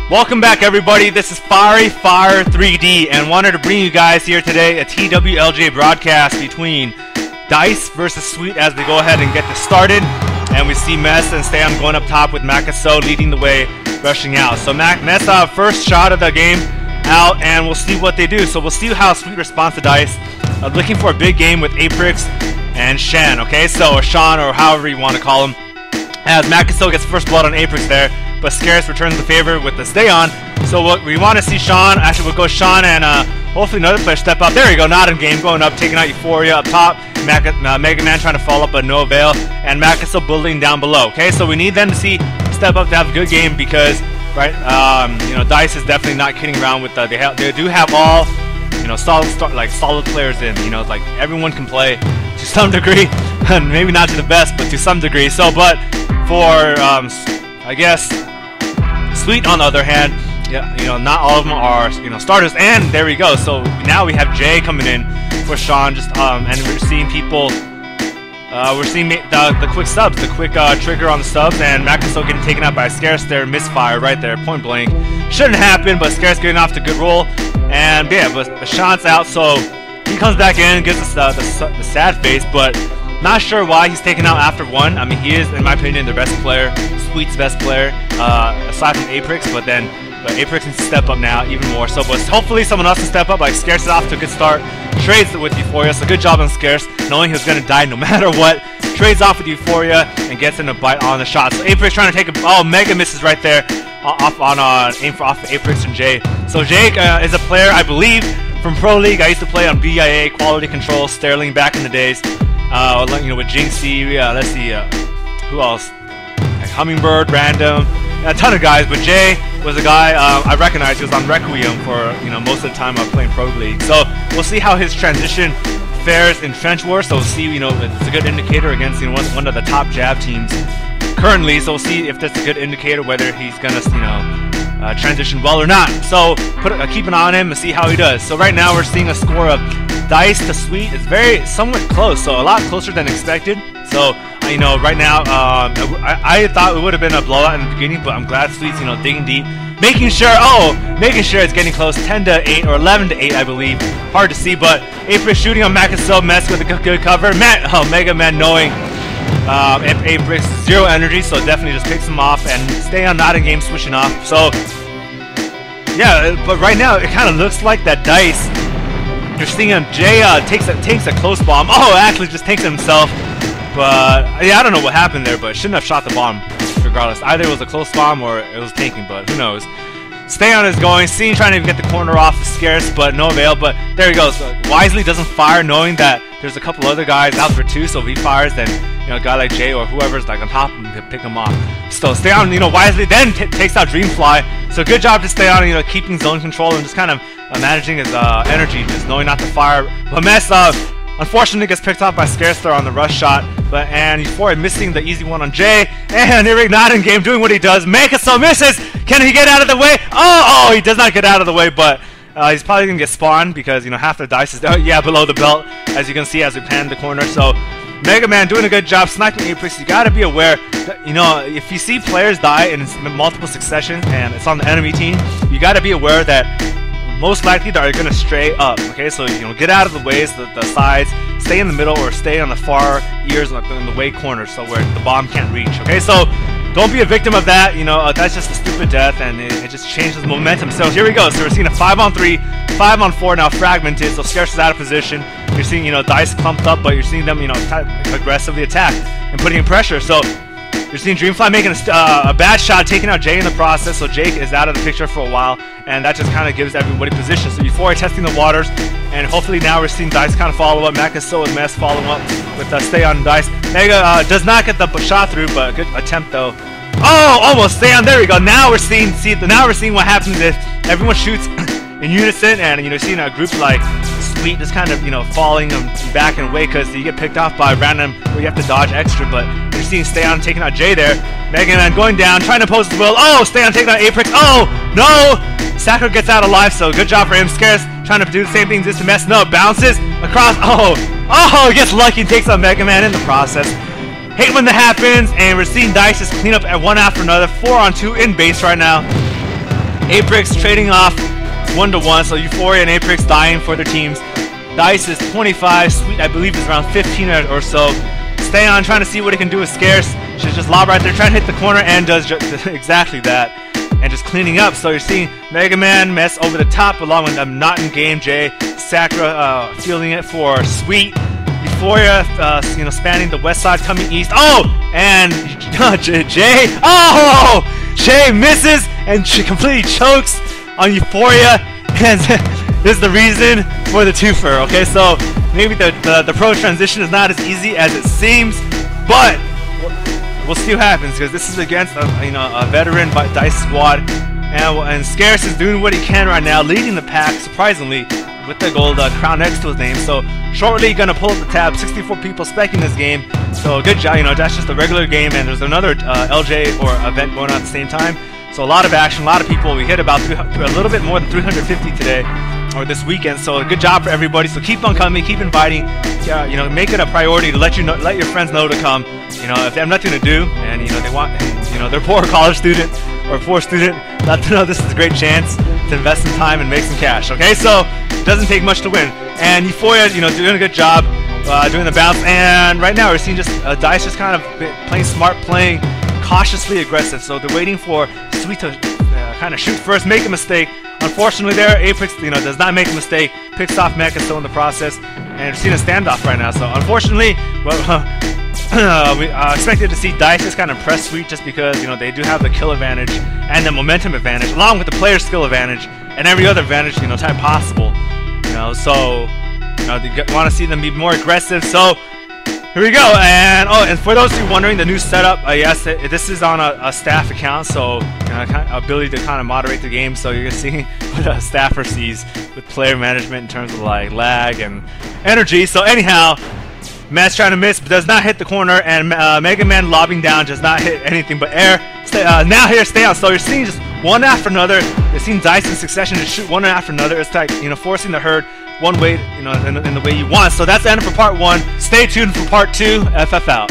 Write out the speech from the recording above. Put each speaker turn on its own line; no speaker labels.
Welcome back, everybody. This is Fire 3D, and wanted to bring you guys here today a TWLJ broadcast between dicE versus Sweet as we go ahead and get this started. And we see Mess and Stam going up top with Makaso leading the way, rushing out. So Mess first shot of the game out, and we'll see what they do. So we'll see how Sweet responds to dicE. Looking for a big game with Aprix and Shan, okay? So, or Sean, or however you want to call him. As Makaso gets first blood on Aprix there, but Scarce returns the favor with the stay on. So what we want to see Sean, actually we'll go Sean and hopefully another player step up. There you go, not in game, going up, taking out Euphoria up top. Mega Man trying to follow up but no avail. And Makaso building down below. Okay, so we need them to step up to have a good game because, right, you know, dicE is definitely not kidding around with, they do have all, you know, solid players in, you know, like everyone can play to some degree, and maybe not to the best, but to some degree. So, but for, I guess, Sweet on the other hand, yeah, you know, not all of them are, you know, starters. And there we go. So now we have Jay coming in for Sean, just and we're seeing people. We're seeing the quick subs, the quick trigger on the subs, and Makaso getting taken out by Scarce there, misfire right there, point blank. Shouldn't happen, but Scarce getting off to good roll, and yeah, but Sean's out, so he comes back in, gives us the sad face, but not sure why he's taken out after one. I mean, he is, in my opinion, the best player, Sweet's best player, aside from Aprix, but Aprix needs to step up now even more. So, but hopefully someone else can step up. Like Scarce is off to a good start, trades with Euphoria, so good job on Scarce, knowing he was gonna die no matter what. Trades off with Euphoria and gets in a bite on the shot. So Aprix trying to take a mega misses right there, off on aim for off of Aprix and Jay. So Jay is a player I believe from Pro League. I used to play on BIA, Quality Control, Sterling back in the days. You know, with Jinxie, let's see, who else? Like Hummingbird, Random, a ton of guys. But Jay was a guy I recognized. He was on Requiem for, you know, most of the time I was playing Pro League. So we'll see how his transition fares in Trench War. So we'll see, you know, it's a good indicator against, you know, one of the top jab teams currently. So we'll see if that's a good indicator whether he's gonna, you know, transition well or not. So keep an eye on him and see how he does. So right now we're seeing a score of dicE to Sweet. It's very somewhat close, so a lot closer than expected. So you know, right now I thought it would have been a blowout in the beginning, but I'm glad Sweet's, you know, digging deep, making sure it's getting close. 10-8 or 11-8, I believe. Hard to see, but Aprix shooting on Makaso, Mess with a good cover. Mega Man knowing Aprix zero energy, so definitely just picks him off and stay on not in game, switching off. So yeah, but right now it kind of looks like that dicE. You're seeing him. Jay takes a close bomb. Oh, actually just takes it himself. But yeah, I don't know what happened there, but shouldn't have shot the bomb. Regardless, either it was a close bomb or it was tanking, but who knows. Stay on is going. Scene trying to get the corner off the Scarce, but no avail. But there he goes. Wisely doesn't fire, knowing that there's a couple other guys out for two. So if he fires, then, you know, a guy like Jay or whoever's like on top of him can pick him off. So stay on, you know, wisely. Then takes out Dreamfly. So good job to stay on, you know, keeping zone control and just kind of managing his energy, just knowing not to fire. But Mess unfortunately gets picked off by Scarce there on the rush shot. And Euphoria missing the easy one on Jay. And Eric not in game doing what he does. Makaso misses. Can he get out of the way? Oh, he does not get out of the way, but he's probably gonna get spawned because, you know, half the dicE is below the belt, as you can see as we pan the corner. So Mega Man doing a good job sniping Aprix. You gotta be aware that, you know, if you see players die in multiple succession and it's on the enemy team, you gotta be aware that most likely they're gonna stray up. Okay, so, you know, get out of the ways, the sides, stay in the middle or stay on the far ears in the way corners, so where the bomb can't reach. Okay, so don't be a victim of that. You know, that's just a stupid death, and it just changes the momentum. So here we go. So we're seeing a 5-on-3, 5-on-4 now fragmented. So Scarce is out of position. You're seeing, you know, dicE clumped up, but you're seeing them, you know, aggressively attack and putting in pressure. So you're seeing Dreamfly making a bad shot, taking out Jay in the process, so Jake is out of the picture for a while, and that just kind of gives everybody position. So Euphoria testing the waters, and hopefully now we're seeing dicE kind of follow up. Makaso and Mess follow up with stay on dicE. Mega does not get the shot through, but a good attempt though. Oh, almost stay on. There we go. Now we're seeing what happens if everyone shoots in unison, and, you know, seeing a group like Sweet just kind of, you know, falling back and away because you get picked off by random where you have to dodge extra. But you're seeing Stay On taking out Jay there. Mega Man going down, trying to oppose his will. Oh, Stay On taking out Aprix. Oh, no! Sakura gets out alive, so good job for him. Scarce trying to do the same thing just to mess. No, bounces across. Oh, he gets lucky and takes out Mega Man in the process. Hate when that happens, and we're seeing dicE just clean up at one after another. 4-on-2 in base right now. Aprix trading off 1-1, so Euphoria and Aprix dying for their teams. dicE is 25, Sweet I believe is around 15 or so. Stay on, trying to see what he can do with Scarce. She's just lob right there, trying to hit the corner, and does exactly that. And just cleaning up, so you're seeing Mega Man mess over the top along with not in game Jay. Sakura fielding it for Sweet. Euphoria, you know, spanning the west side, coming east. Oh, and Jay. Oh, Jay misses and she completely chokes on Euphoria, and this is the reason for the twofer. Okay, so maybe the pro transition is not as easy as it seems, but we'll see what happens because this is against a veteran dicE squad, and Scarce is doing what he can right now, leading the pack surprisingly with the gold crown next to his name. So shortly gonna pull up the tab. 64 people specking this game, so good job. You know, that's just a regular game, and there's another LJ or event going on at the same time. So a lot of action, a lot of people. We hit about a little bit more than 350 today or this weekend. So good job for everybody. So keep on coming, keep inviting. You know, make it a priority to let your friends know to come. You know, if they have nothing to do and you know they want, you know, they're poor college student or poor student, let them know this is a great chance to invest some time and make some cash. Okay, so it doesn't take much to win. And Euphoria, you know, doing a good job doing the bounce. And right now we're seeing just dicE just kind of playing smart, playing cautiously aggressive. So they're waiting for Sweet to kind of shoot first, make a mistake. Unfortunately, there Aprix, you know, does not make a mistake, picks off Mecha still in the process, and we're seeing a standoff right now. So unfortunately, well, we expected to see dicE just kind of press Sweet just because, you know, they do have the kill advantage and the momentum advantage, along with the player skill advantage and every other advantage, you know, type possible. You know, so you know, they want to see them be more aggressive. So here we go. And oh, and for those of you wondering, the new setup, yes, this is on a staff account, so you know, kind of ability to kind of moderate the game. So you're gonna see what a staffer sees with player management in terms of like lag and energy. So anyhow, Matt's trying to miss, but does not hit the corner, and Mega Man lobbing down does not hit anything but air. Now here, stay on. So you're seeing just one after another. You're seeing dicE in succession to shoot one after another. It's like, you know, forcing the herd one way, you know, in the way you want. So that's the end for part 1. Stay tuned for part 2. FF out.